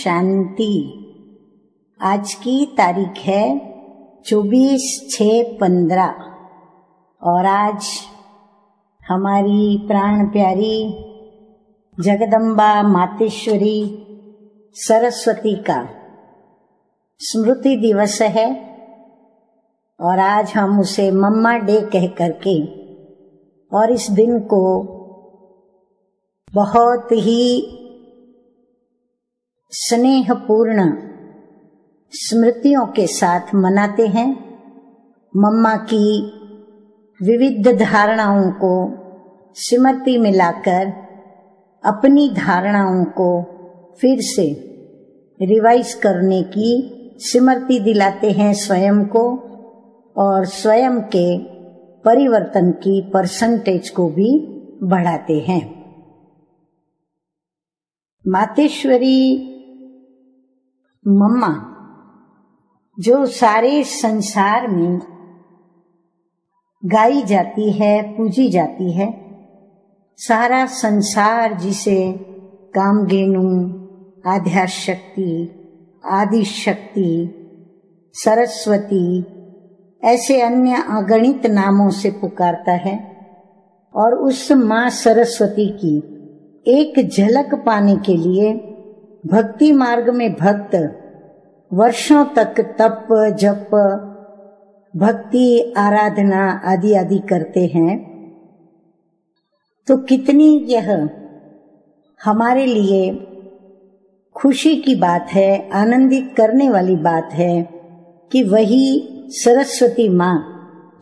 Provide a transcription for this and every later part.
शांति। आज की तारीख है 24/6/15 और आज हमारी प्राण प्यारी जगदम्बा मातेश्वरी सरस्वती का स्मृति दिवस है और आज हम उसे मम्मा डे कह करके और इस दिन को बहुत ही स्नेहपूर्ण स्मृतियों के साथ मनाते हैं। मम्मा की विविध धारणाओं को स्मृति में लाकर अपनी धारणाओं को फिर से रिवाइज करने की स्मृति दिलाते हैं स्वयं को और स्वयं के परिवर्तन की परसेंटेज को भी बढ़ाते हैं। मातेश्वरी मम्मा जो सारे संसार में गाई जाती है, पूजी जाती है, सारा संसार जिसे कामधेनु, आद्याशक्ति, आदिशक्ति, सरस्वती ऐसे अन्य अगणित नामों से पुकारता है और उस माँ सरस्वती की एक झलक पाने के लिए भक्ति मार्ग में भक्त वर्षों तक तप जप भक्ति आराधना आदि आदि करते हैं। तो कितनी यह हमारे लिए खुशी की बात है, आनंदित करने वाली बात है कि वही सरस्वती माँ,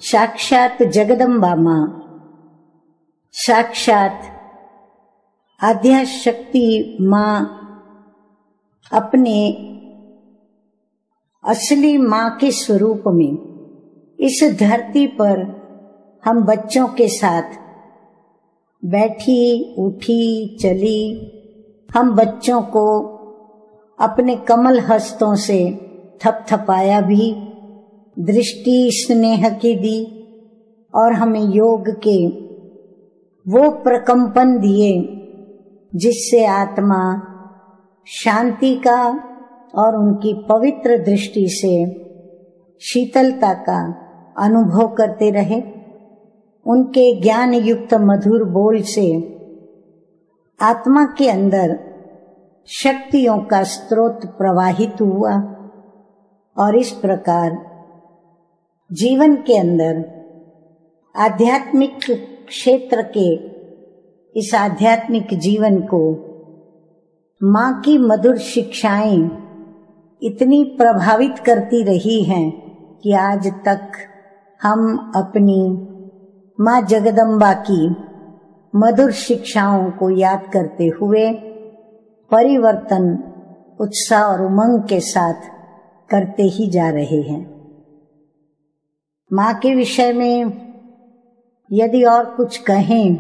साक्षात जगदम्बा माँ, साक्षात आद्याशक्ति माँ अपने असली माँ के स्वरूप में इस धरती पर हम बच्चों के साथ बैठी उठी चली, हम बच्चों को अपने कमल हस्तों से थपथपाया भी, दृष्टि स्नेह की दी और हमें योग के वो प्रकंपन दिए जिससे आत्मा शांति का और उनकी पवित्र दृष्टि से शीतलता का अनुभव करते रहे। उनके ज्ञान युक्त मधुर बोल से आत्मा के अंदर शक्तियों का स्रोत प्रवाहित हुआ और इस प्रकार जीवन के अंदर आध्यात्मिक क्षेत्र के इस आध्यात्मिक जीवन को माँ की मधुर शिक्षाएं इतनी प्रभावित करती रही हैं कि आज तक हम अपनी माँ जगदम्बा की मधुर शिक्षाओं को याद करते हुए परिवर्तन उत्साह और उमंग के साथ करते ही जा रहे हैं। माँ के विषय में यदि और कुछ कहें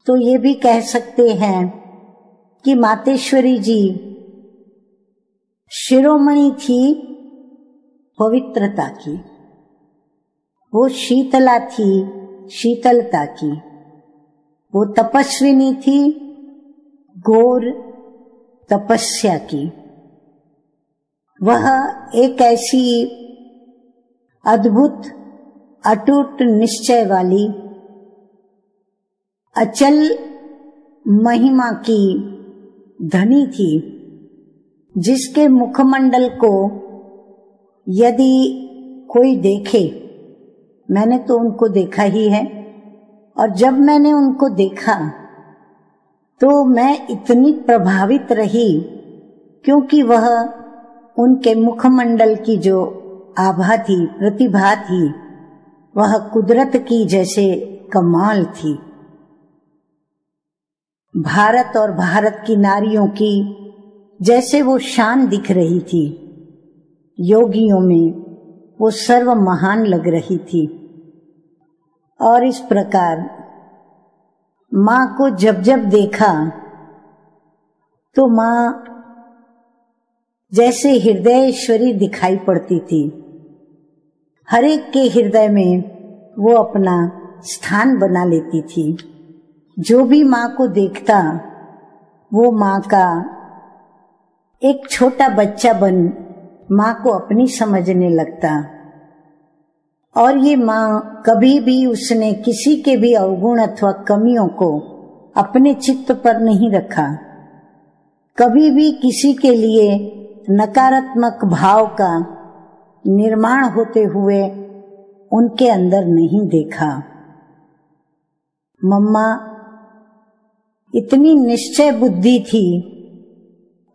तो ये भी कह सकते हैं कि मातेश्वरी जी शिरोमणि थी पवित्रता की, वो शीतला थी शीतलता की, वो तपस्विनी थी घोर तपस्या की, वह एक ऐसी अद्भुत अटूट निश्चय वाली अचल महिमा की धनी थी जिसके मुखमंडल को यदि कोई देखे, मैंने तो उनको देखा ही है, और जब मैंने उनको देखा तो मैं इतनी प्रभावित रही क्योंकि वह उनके मुखमंडल की जो आभा थी, प्रतिभा थी, वह कुदरत की जैसे कमाल थी। भारत और भारत की नारियों की जैसे वो शान दिख रही थी, योगियों में वो सर्व महान लग रही थी। और इस प्रकार माँ को जब जब देखा तो माँ जैसे हृदयेश्वरी दिखाई पड़ती थी। हर एक के हृदय में वो अपना स्थान बना लेती थी। जो भी माँ को देखता वो माँ का एक छोटा बच्चा बन माँ को अपनी समझने लगता, और ये माँ कभी भी उसने किसी के भी अवगुण अथवा कमियों को अपने चित्त पर नहीं रखा, कभी भी किसी के लिए नकारात्मक भाव का निर्माण होते हुए उनके अंदर नहीं देखा। मम्मा इतनी निश्चय बुद्धि थी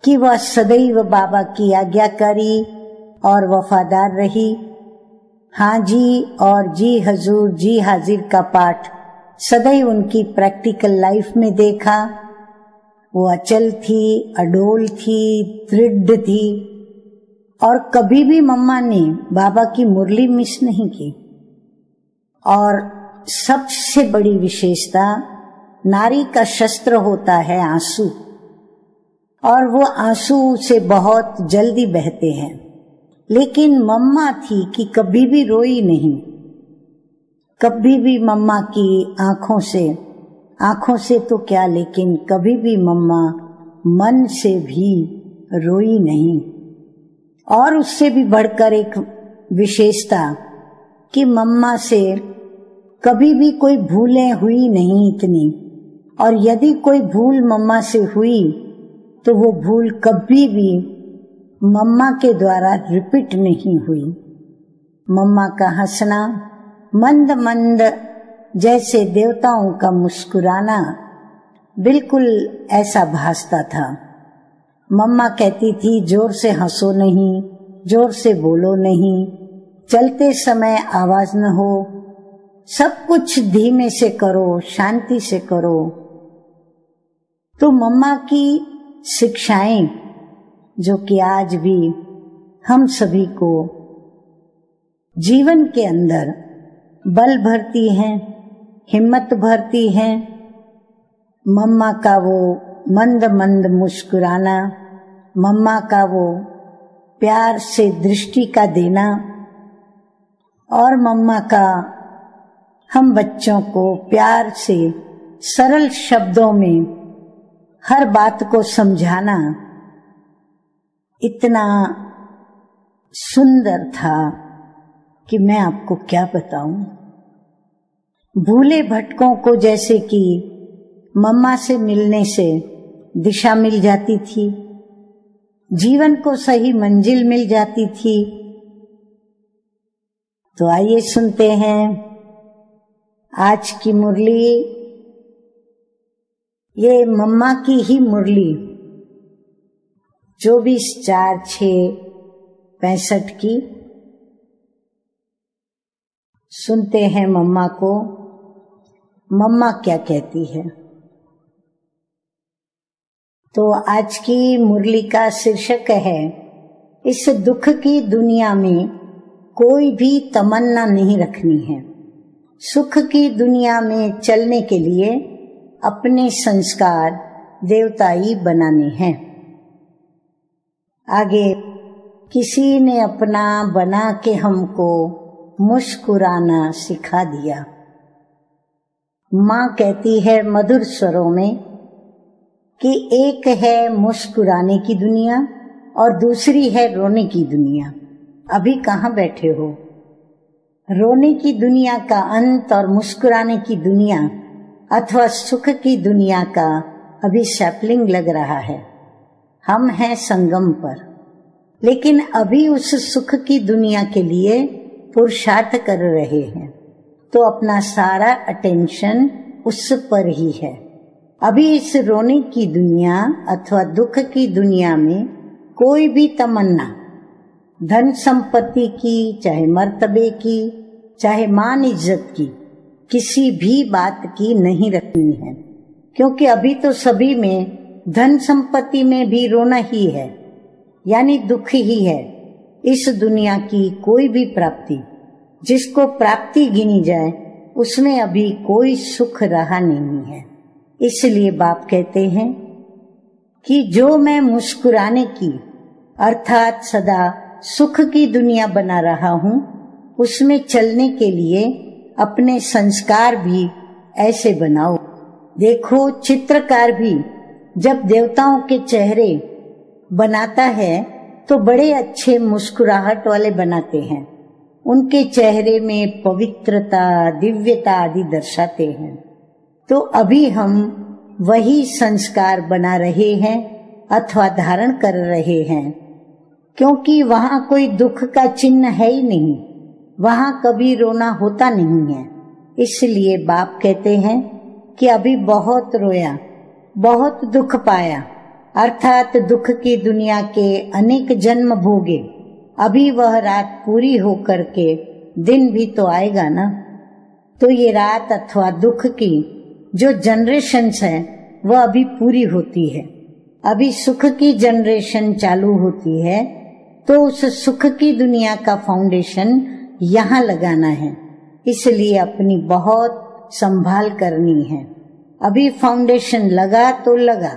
कि वह सदैव बाबा की आज्ञाकारी और वफादार रही। हाँ जी और जी हजूर जी हाजिर का पाठ सदैव उनकी प्रैक्टिकल लाइफ में देखा। वो अचल थी, अडोल थी, दृढ़ थी, और कभी भी मम्मा ने बाबा की मुरली मिस नहीं की। और सबसे बड़ी विशेषता, नारी का शस्त्र होता है आंसू, और वो आंसू से बहुत जल्दी बहते हैं, लेकिन मम्मा थी कि कभी भी रोई नहीं। कभी भी मम्मा की आंखों से तो क्या, लेकिन कभी भी मम्मा मन से भी रोई नहीं। और उससे भी बढ़कर एक विशेषता कि मम्मा से कभी भी कोई भूलें हुई नहीं इतनी, और यदि कोई भूल मम्मा से हुई तो वो भूल कभी भी मम्मा के द्वारा रिपीट नहीं हुई। मम्मा का हंसना मंद मंद जैसे देवताओं का मुस्कुराना, बिल्कुल ऐसा भासता था। मम्मा कहती थी, जोर से हंसो नहीं, जोर से बोलो नहीं, चलते समय आवाज न हो, सब कुछ धीमे से करो, शांति से करो। तो मम्मा की शिक्षाएं जो कि आज भी हम सभी को जीवन के अंदर बल भरती हैं, हिम्मत भरती हैं। मम्मा का वो मंद मंद मुस्कुराना, मम्मा का वो प्यार से दृष्टि का देना, और मम्मा का हम बच्चों को प्यार से सरल शब्दों में हर बात को समझाना इतना सुंदर था कि मैं आपको क्या बताऊं। भूले भटकों को जैसे कि मम्मा से मिलने से दिशा मिल जाती थी, जीवन को सही मंजिल मिल जाती थी। तो आइए सुनते हैं आज की मुरली, ये मम्मा की ही मुरली 24/4/6/65 की। सुनते हैं मम्मा को, मम्मा क्या कहती है। तो आज की मुरली का शीर्षक है, इस दुख की दुनिया में कोई भी तमन्ना नहीं रखनी है। सुख की दुनिया में चलने के लिए अपने संस्कार देवताई बनाने हैं। आगे, किसी ने अपना बना के हमको मुस्कुराना सिखा दिया। माँ कहती है मधुर स्वरों में कि एक है मुस्कुराने की दुनिया और दूसरी है रोने की दुनिया। अभी कहाँ बैठे हो? रोने की दुनिया का अंत और मुस्कुराने की दुनिया अथवा सुख की दुनिया का अभी सैपलिंग लग रहा है। हम हैं संगम पर, लेकिन अभी उस सुख की दुनिया के लिए पुरुषार्थ कर रहे हैं, तो अपना सारा अटेंशन उस पर ही है। अभी इस रोने की दुनिया अथवा दुख की दुनिया में कोई भी तमन्ना धन संपत्ति की, चाहे मर्तबे की, चाहे मान इज्जत की, किसी भी बात की नहीं रखनी है, क्योंकि अभी तो सभी में धन संपत्ति में भी रोना ही है, यानी दुख ही है। इस दुनिया की कोई भी प्राप्ति जिसको प्राप्ति गिनी जाए उसमें अभी कोई सुख रहा नहीं है। इसलिए बाप कहते हैं कि जो मैं मुस्कुराने की अर्थात सदा सुख की दुनिया बना रहा हूँ, उसमें चलने के लिए अपने संस्कार भी ऐसे बनाओ। देखो, चित्रकार भी जब देवताओं के चेहरे बनाता है तो बड़े अच्छे मुस्कुराहट वाले बनाते हैं। उनके चेहरे में पवित्रता, दिव्यता आदि दर्शाते हैं। तो अभी हम वही संस्कार बना रहे हैं अथवा धारण कर रहे हैं, क्योंकि वहां कोई दुख का चिन्ह है ही नहीं, वहां कभी रोना होता नहीं है। इसलिए बाप कहते हैं कि अभी बहुत रोया, बहुत दुख पाया, अर्थात दुख की दुनिया के अनेक जन्म भोगे। अभी वह रात पूरी होकर के दिन भी तो आएगा ना। तो ये रात अथवा दुख की जो जनरेशन्स है वह अभी पूरी होती है। अभी सुख की जनरेशन चालू होती है, तो उस सुख की दुनिया का फाउंडेशन यहाँ लगाना है। इसलिए अपनी बहुत संभाल करनी है। अभी फाउंडेशन लगा तो लगा,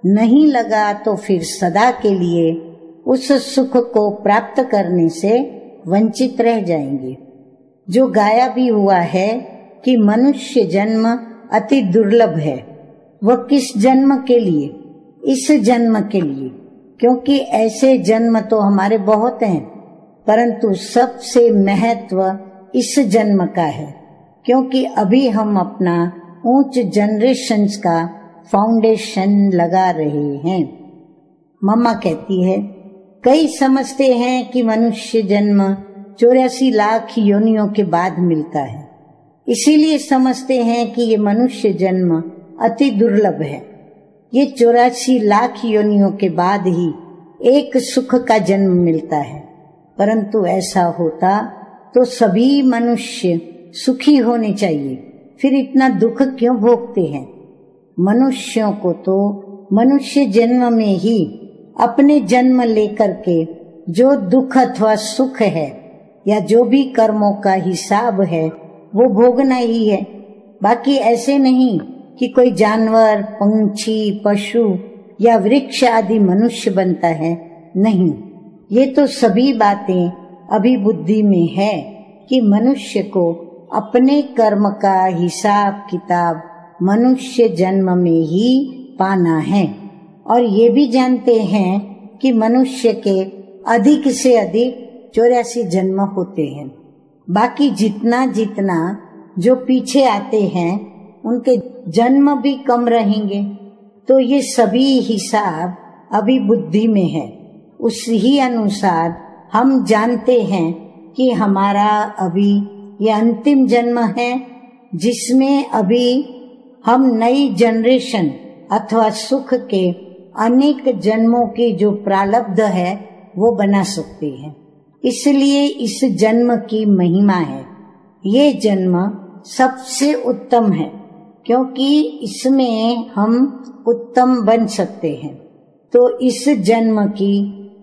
नहीं लगा तो फिर सदा के लिए उस सुख को प्राप्त करने से वंचित रह जाएंगे। जो गाया भी हुआ है कि मनुष्य जन्म अति दुर्लभ है। वह किस जन्म के लिए? इस जन्म के लिए, क्योंकि ऐसे जन्म तो हमारे बहुत हैं, परंतु सबसे महत्व इस जन्म का है, क्योंकि अभी हम अपना उच्च जनरेशन्स का फाउंडेशन लगा रहे हैं। मम्मा कहती है, कई समझते हैं कि मनुष्य जन्म 84 लाख योनियों के बाद मिलता है, इसीलिए समझते हैं कि ये मनुष्य जन्म अति दुर्लभ है। ये 84 लाख योनियों के बाद ही एक सुख का जन्म मिलता है। परंतु ऐसा होता तो सभी मनुष्य सुखी होने चाहिए, फिर इतना दुख क्यों भोगते हैं? मनुष्यों को तो मनुष्य जन्म में ही अपने जन्म लेकर के जो दुख अथवा सुख है या जो भी कर्मों का हिसाब है वो भोगना ही है। बाकी ऐसे नहीं कि कोई जानवर, पंछी, पशु या वृक्ष आदि मनुष्य बनता है, नहीं। ये तो सभी बातें अभी बुद्धि में है कि मनुष्य को अपने कर्म का हिसाब किताब मनुष्य जन्म में ही पाना है। और ये भी जानते हैं कि मनुष्य के अधिक से अधिक 84 जन्म होते हैं। बाकी जितना जितना जो पीछे आते हैं उनके जन्म भी कम रहेंगे। तो ये सभी हिसाब अभी बुद्धि में है। उस ही अनुसार हम जानते हैं कि हमारा अभी ये अंतिम जन्म है, जिसमें अभी हम नई जनरेशन अथवा सुख के अनेक जन्मों की जो प्रारब्ध है वो बना सकते हैं। इसलिए इस जन्म की महिमा है। ये जन्म सबसे उत्तम है, क्योंकि इसमें हम उत्तम बन सकते हैं। तो इस जन्म की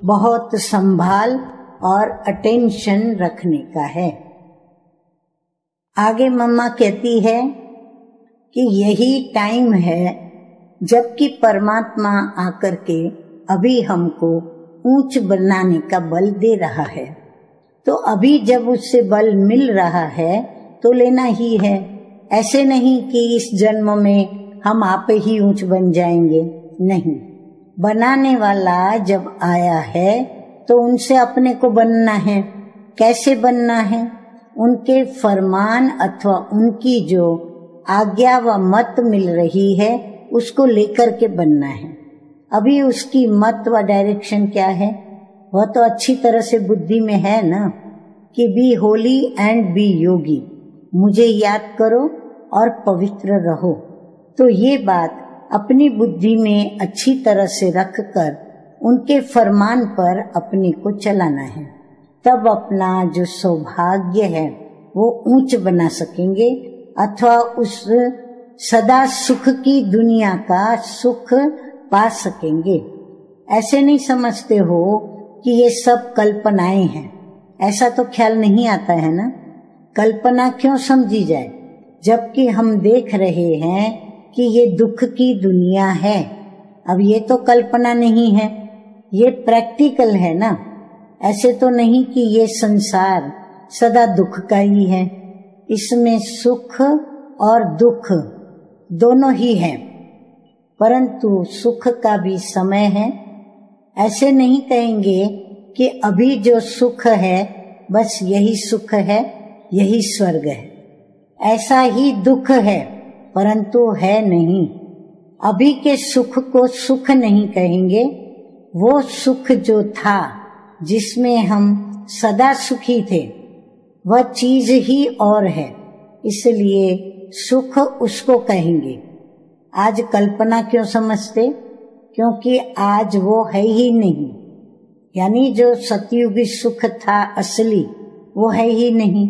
बहुत संभाल और अटेंशन रखने का है। आगे मम्मा कहती है कि यही टाइम है जबकि परमात्मा आकर के अभी हमको ऊंच बनाने का बल दे रहा है। तो अभी जब उससे बल मिल रहा है तो लेना ही है। ऐसे नहीं कि इस जन्म में हम आप ही ऊंच बन जाएंगे, नहीं। बनाने वाला जब आया है तो उनसे अपने को बनना है। कैसे बनना है? उनके फरमान अथवा उनकी जो आज्ञा व मत मिल रही है उसको लेकर के बनना है। अभी उसकी मत व डायरेक्शन क्या है? वह तो अच्छी तरह से बुद्धि में है ना, कि बी होली एंड बी योगी, मुझे याद करो और पवित्र रहो। तो ये बात अपनी बुद्धि में अच्छी तरह से रखकर उनके फरमान पर अपने को चलाना है। तब अपना जो सौभाग्य है वो ऊंच बना सकेंगे अथवा उस सदा सुख की दुनिया का सुख पा सकेंगे। ऐसे नहीं समझते हो कि ये सब कल्पनाएं हैं, ऐसा तो ख्याल नहीं आता है ना। कल्पना क्यों समझी जाए, जबकि हम देख रहे हैं कि ये दुख की दुनिया है। अब ये तो कल्पना नहीं है, ये प्रैक्टिकल है ना। ऐसे तो नहीं कि ये संसार सदा दुख का ही है, इसमें सुख और दुख दोनों ही है। परंतु सुख का भी समय है ऐसे नहीं कहेंगे कि अभी जो सुख है बस यही सुख है, यही स्वर्ग है। ऐसा ही दुख है परंतु है नहीं। अभी के सुख को सुख नहीं कहेंगे, वो सुख जो था जिसमें हम सदा सुखी थे वह चीज ही और है, इसलिए सुख उसको कहेंगे। आज कल्पना क्यों समझते? क्योंकि आज वो है ही नहीं, यानी जो सतयुगी सुख था असली वो है ही नहीं।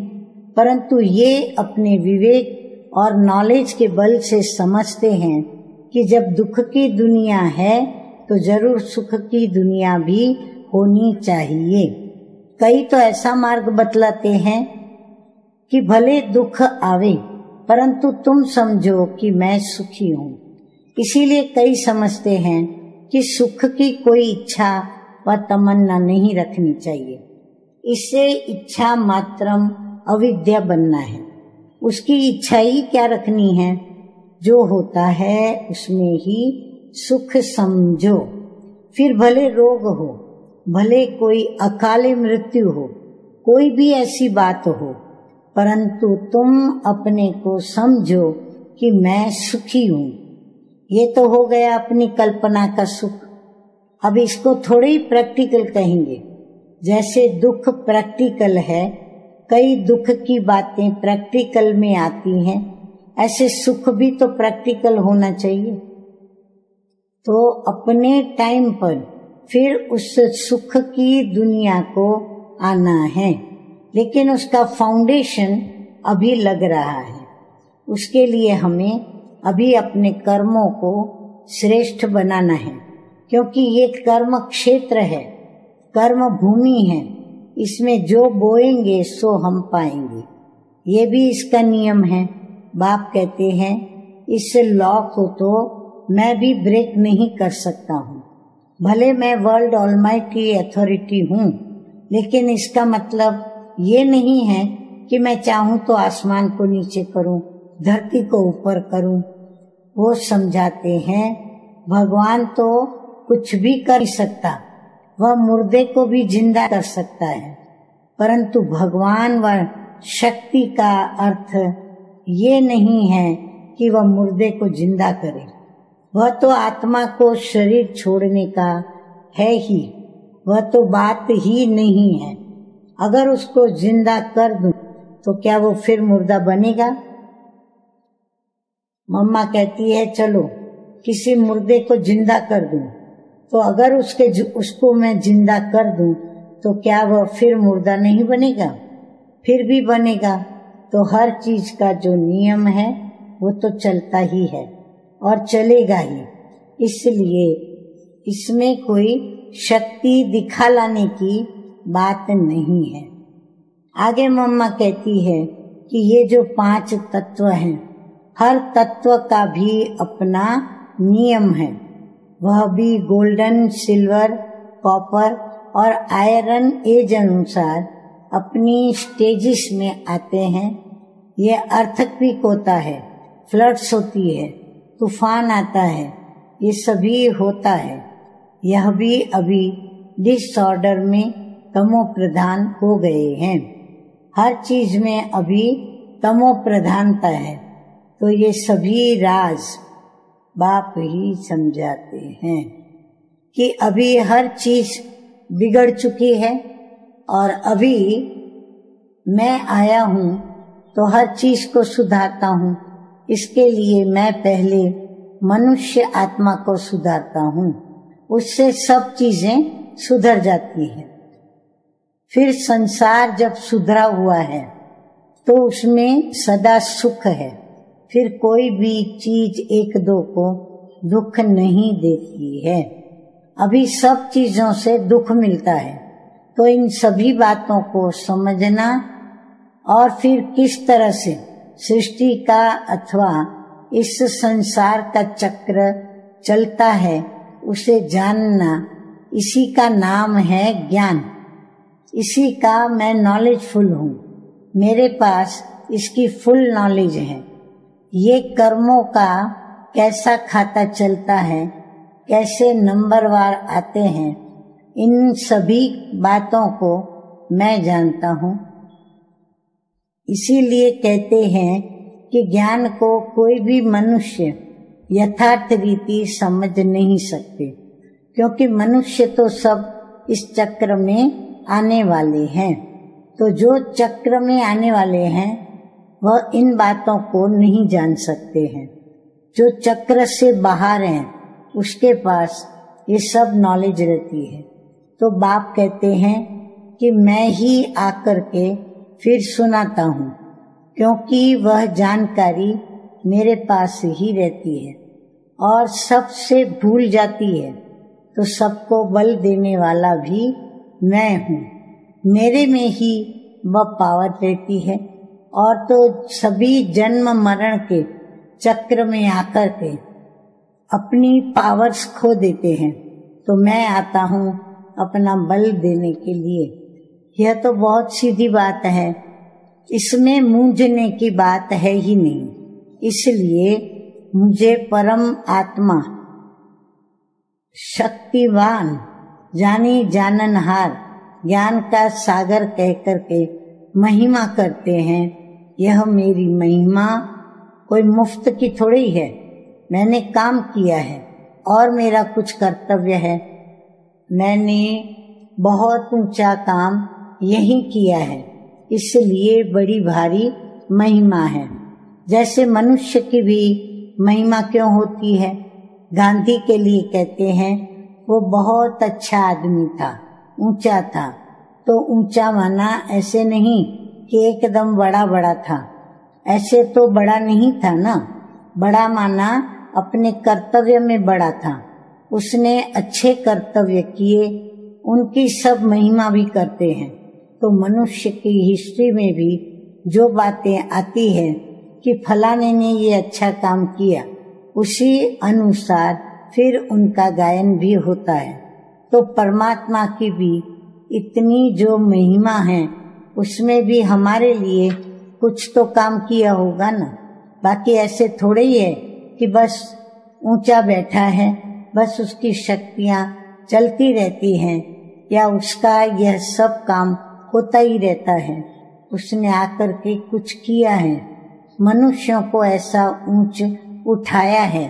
परंतु ये अपने विवेक और नॉलेज के बल से समझते हैं कि जब दुख की दुनिया है तो जरूर सुख की दुनिया भी होनी चाहिए। कई तो ऐसा मार्ग बतलाते हैं कि भले दुख आवे परंतु तुम समझो कि मैं सुखी हूँ। इसीलिए कई समझते हैं कि सुख की कोई इच्छा व तमन्ना नहीं रखनी चाहिए। इससे इच्छा मात्रम अविद्या बनना है। उसकी इच्छा ही क्या रखनी है? जो होता है उसमें ही सुख समझो। फिर भले रोग हो, भले कोई अकाले मृत्यु हो, कोई भी ऐसी बात हो, परंतु तुम अपने को समझो कि मैं सुखी हूँ। ये तो हो गया अपनी कल्पना का सुख। अब इसको थोड़े ही प्रैक्टिकल कहेंगे। जैसे दुख प्रैक्टिकल है, कई दुख की बातें प्रैक्टिकल में आती हैं, ऐसे सुख भी तो प्रैक्टिकल होना चाहिए। तो अपने टाइम पर फिर उस सुख की दुनिया को आना है, लेकिन उसका फाउंडेशन अभी लग रहा है। उसके लिए हमें अभी अपने कर्मों को श्रेष्ठ बनाना है, क्योंकि ये कर्म क्षेत्र है, कर्म भूमि है। इसमें जो बोएंगे सो हम पाएंगे, ये भी इसका नियम है। बाप कहते हैं इस लॉ को तो मैं भी ब्रेक नहीं कर सकता हूँ। भले मैं वर्ल्ड ऑलमाइटी अथॉरिटी हूँ, लेकिन इसका मतलब ये नहीं है कि मैं चाहूँ तो आसमान को नीचे करूँ, धरती को ऊपर करूँ। वो समझाते हैं भगवान तो कुछ भी कर सकता, वह मुर्दे को भी जिंदा कर सकता है, परंतु भगवान व शक्ति का अर्थ ये नहीं है कि वह मुर्दे को जिंदा करे। वह तो आत्मा को शरीर छोड़ने का है ही, वह तो बात ही नहीं है। अगर उसको जिंदा कर दूं तो क्या वो फिर मुर्दा बनेगा? मम्मा कहती है चलो किसी मुर्दे को जिंदा कर दूं, तो अगर उसको मैं जिंदा कर दूं तो क्या वह फिर मुर्दा नहीं बनेगा? फिर भी बनेगा। तो हर चीज का जो नियम है वो तो चलता ही है और चलेगा ही। इसलिए इसमें कोई शक्ति दिखा लाने की बात नहीं है। आगे मम्मा कहती है कि ये जो 5 तत्व हैं, हर तत्व का भी अपना नियम है। वह भी गोल्डन, सिल्वर, कॉपर और आयरन एज अनुसार अपनी स्टेजिस में आते हैं। ये अर्थक्वेक होता है, फ्लड्स होती है, तूफान आता है, ये सभी होता है। यह भी अभी डिसऑर्डर में तमो प्रधान हो गए हैं। हर चीज में अभी तमो प्रधानता है। तो ये सभी राज बाप ही समझाते हैं कि अभी हर चीज बिगड़ चुकी है और अभी मैं आया हूँ तो हर चीज को सुधारता हूँ। इसके लिए मैं पहले मनुष्य आत्मा को सुधारता हूँ, उससे सब चीजें सुधर जाती है। फिर संसार जब सुधरा हुआ है तो उसमें सदा सुख है। फिर कोई भी चीज एक दो को दुख नहीं देती है। अभी सब चीजों से दुख मिलता है। तो इन सभी बातों को समझना और फिर किस तरह से सृष्टि का अथवा इस संसार का चक्र चलता है उसे जानना, इसी का नाम है ज्ञान। इसी का मैं नॉलेजफुल हूँ, मेरे पास इसकी फुल नॉलेज है। ये कर्मों का कैसा खाता चलता है, कैसे नंबरवार आते हैं, इन सभी बातों को मैं जानता हूँ। इसीलिए कहते हैं कि ज्ञान को कोई भी मनुष्य यथार्थ रीति समझ नहीं सकते, क्योंकि मनुष्य तो सब इस चक्र में आने वाले हैं। तो जो चक्र में आने वाले हैं वह इन बातों को नहीं जान सकते हैं। जो चक्र से बाहर हैं उसके पास ये सब नॉलेज रहती है। तो बाप कहते हैं कि मैं ही आकर के फिर सुनाता हूँ, क्योंकि वह जानकारी मेरे पास ही रहती है और सबसे भूल जाती है। तो सबको बल देने वाला भी मैं हूँ। मेरे में ही वह पावर रहती है और तो सभी जन्म मरण के चक्र में आकर के अपनी पावर्स खो देते हैं। तो मैं आता हूँ अपना बल देने के लिए। यह तो बहुत सीधी बात है, इसमें मूंझने की बात है ही नहीं। इसलिए मुझे परम आत्मा, शक्तिवान, जानी जाननहार, ज्ञान का सागर कहकर के महिमा करते हैं। यह मेरी महिमा कोई मुफ्त की थोड़ी है। मैंने काम किया है और मेरा कुछ कर्तव्य है। मैंने बहुत ऊंचा काम यही किया है, इसलिए बड़ी भारी महिमा है। जैसे मनुष्य की भी महिमा क्यों होती है? गांधी के लिए कहते हैं वो बहुत अच्छा आदमी था, ऊंचा था। तो ऊंचा माना ऐसे नहीं कि एकदम बड़ा बड़ा था, ऐसे तो बड़ा नहीं था ना। बड़ा माना अपने कर्तव्य में बड़ा था। उसने अच्छे कर्तव्य किए, उनकी सब महिमा भी करते हैं। तो मनुष्य की हिस्ट्री में भी जो बातें आती है कि फलाने ने ये अच्छा काम किया, उसी अनुसार फिर उनका गायन भी होता है। तो परमात्मा की भी इतनी जो महिमा है उसमें भी हमारे लिए कुछ तो काम किया होगा ना। बाकी ऐसे थोड़े ही है कि बस ऊंचा बैठा है, बस उसकी शक्तियां चलती रहती हैं या उसका यह सब काम होता ही रहता है। उसने आकर के कुछ किया है, मनुष्यों को ऐसा ऊंच उठाया है।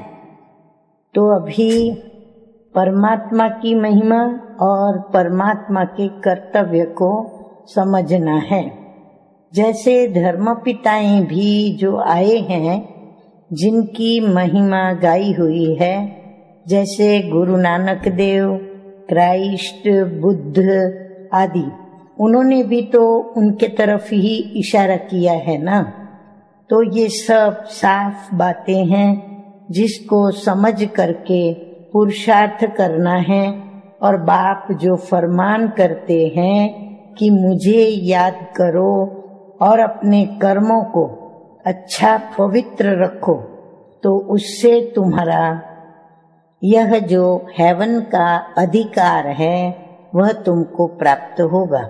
तो अभी परमात्मा की महिमा और परमात्मा के कर्तव्य को समझना है। जैसे धर्मपिताएं भी जो आए हैं, जिनकी महिमा गाई हुई है, जैसे गुरु नानक देव, क्राइस्ट, बुद्ध आदि, उन्होंने भी तो उनके तरफ ही इशारा किया है ना। तो ये सब साफ बातें हैं जिसको समझ करके पुरुषार्थ करना है। और बाप जो फरमान करते हैं कि मुझे याद करो और अपने कर्मों को अच्छा पवित्र रखो, तो उससे तुम्हारा यह जो हेवन का अधिकार है वह तुमको प्राप्त होगा।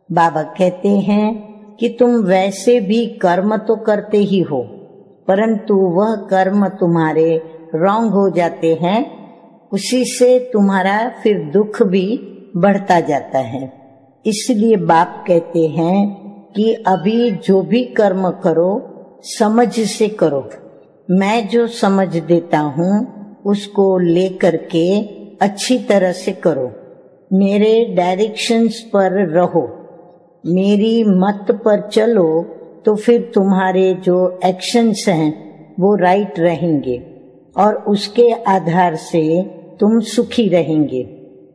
बाबा कहते हैं कि तुम वैसे भी कर्म तो करते ही हो, परंतु वह कर्म तुम्हारे रॉन्ग हो जाते हैं, उसी से तुम्हारा फिर दुख भी बढ़ता जाता है। इसलिए बाप कहते हैं कि अभी जो भी कर्म करो समझ से करो। मैं जो समझ देता हूँ उसको लेकर के अच्छी तरह से करो। मेरे डायरेक्शंस पर रहो, मेरी मत पर चलो, तो फिर तुम्हारे जो एक्शंस हैं वो राइट रहेंगे और उसके आधार से तुम सुखी रहेंगे।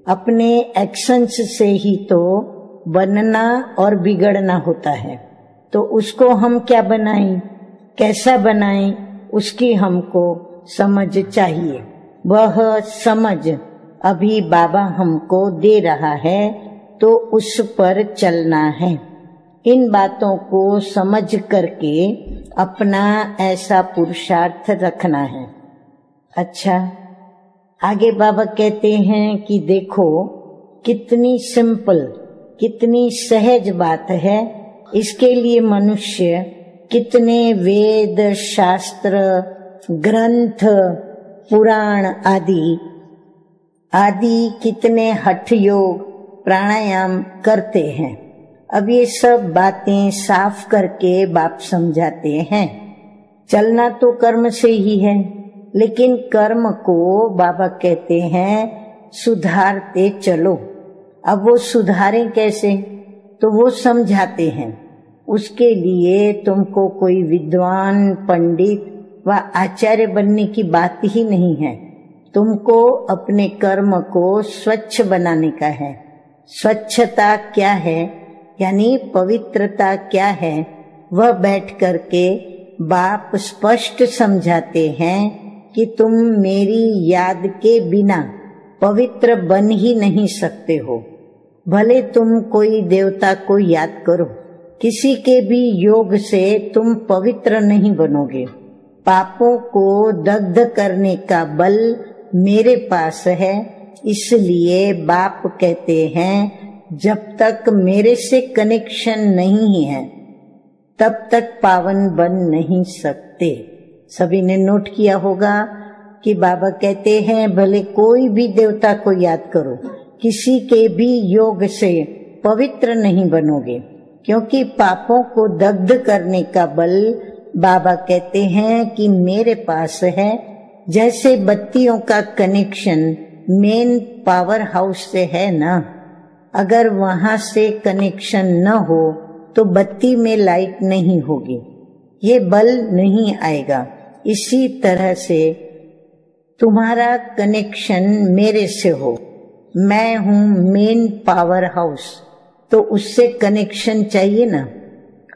अपने एक्शंस से ही तो बनना और बिगड़ना होता है। तो उसको हम क्या बनाएं, कैसा बनाएं, उसकी हमको समझ चाहिए। वह समझ अभी बाबा हमको दे रहा है, तो उस पर चलना है। इन बातों को समझ करके अपना ऐसा पुरुषार्थ रखना है। अच्छा, आगे बाबा कहते हैं कि देखो कितनी सिंपल, कितनी सहज बात है। इसके लिए मनुष्य कितने वेद, शास्त्र, ग्रंथ, पुराण आदि आदि कितने हठ योग प्राणायाम करते हैं। अब ये सब बातें साफ करके बाप समझाते हैं। चलना तो कर्म से ही है, लेकिन कर्म को बाबा कहते हैं सुधारते चलो। अब वो सुधारें कैसे, तो वो समझाते हैं। उसके लिए तुमको कोई विद्वान, पंडित व आचार्य बनने की बात ही नहीं है। तुमको अपने कर्म को स्वच्छ बनाने का है। स्वच्छता क्या है, यानी पवित्रता क्या है, वह बैठ करके बाप स्पष्ट समझाते हैं कि तुम मेरी याद के बिना पवित्र बन ही नहीं सकते हो। भले तुम कोई देवता को याद करो, किसी के भी योग से तुम पवित्र नहीं बनोगे। पापों को दग्ध करने का बल मेरे पास है, इसलिए बाप कहते हैं जब तक मेरे से कनेक्शन नहीं है तब तक पावन बन नहीं सकते। सभी ने नोट किया होगा कि बाबा कहते हैं भले कोई भी देवता को याद करो, किसी के भी योग से पवित्र नहीं बनोगे, क्योंकि पापों को दग्ध करने का बल बाबा कहते हैं कि मेरे पास है। जैसे बत्तियों का कनेक्शन मेन पावर हाउस से है ना, अगर वहां से कनेक्शन न हो तो बत्ती में लाइट नहीं होगी, ये बल नहीं आएगा। इसी तरह से तुम्हारा कनेक्शन मेरे से हो, मैं हूँ मेन पावर हाउस, तो उससे कनेक्शन चाहिए ना।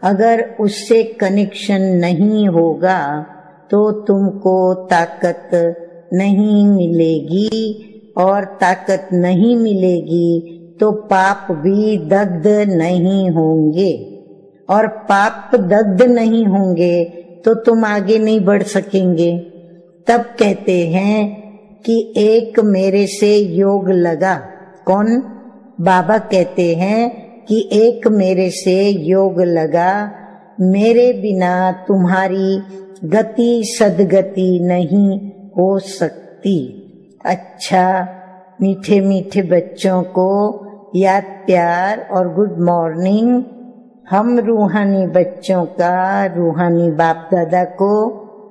अगर उससे कनेक्शन नहीं होगा तो तुमको ताकत नहीं मिलेगी, और ताकत नहीं मिलेगी तो पाप भी दग्ध नहीं होंगे, और पाप दग्ध नहीं होंगे तो तुम आगे नहीं बढ़ सकेंगे। तब कहते हैं कि एक मेरे से योग लगा। कौन? बाबा कहते हैं कि एक मेरे से योग लगा, मेरे बिना तुम्हारी गति सदगति नहीं हो सकती। अच्छा, मीठे मीठे बच्चों को याद प्यार और गुड मॉर्निंग। हम रूहानी बच्चों का रूहानी बाप दादा को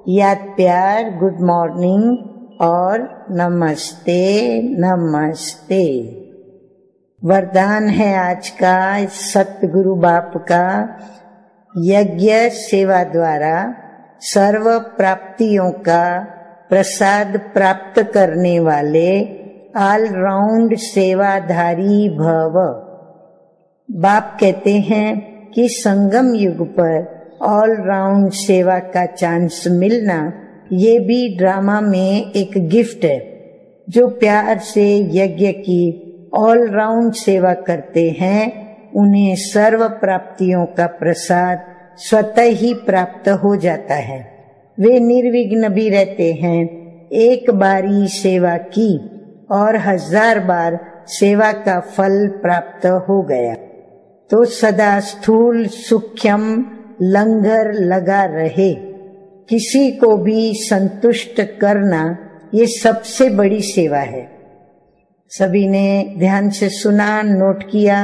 याद प्यार, गुड मॉर्निंग और नमस्ते नमस्ते। वरदान है आज का सतगुरु बाप का, यज्ञ सेवा द्वारा सर्व प्राप्तियों का प्रसाद प्राप्त करने वाले ऑलराउंड सेवाधारी भव। बाप कहते हैं कि संगम युग पर ऑलराउंड सेवा का चांस मिलना, ये भी ड्रामा में एक गिफ्ट है। जो प्यार से यज्ञ की ऑलराउंड सेवा करते हैं, उन्हें सर्व प्राप्तियों का प्रसाद स्वतः ही प्राप्त हो जाता है। वे निर्विघ्न भी रहते हैं। एक बारी सेवा की और 1000 बार सेवा का फल प्राप्त हो गया, तो सदा स्थूल सूक्ष्म लंगर लगा रहे। किसी को भी संतुष्ट करना ये सबसे बड़ी सेवा है। सभी ने ध्यान से सुना, नोट किया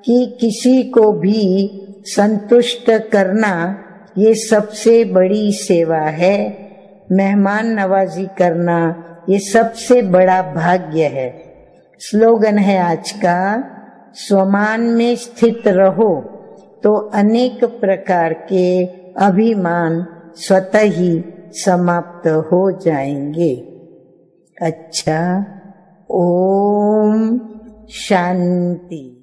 कि किसी को भी संतुष्ट करना ये सबसे बड़ी सेवा है। मेहमान नवाजी करना ये सबसे बड़ा भाग्य है। स्लोगन है आज का, स्वमान में स्थित रहो तो अनेक प्रकार के अभिमान स्वतः ही समाप्त हो जाएंगे। अच्छा, ओम शांति।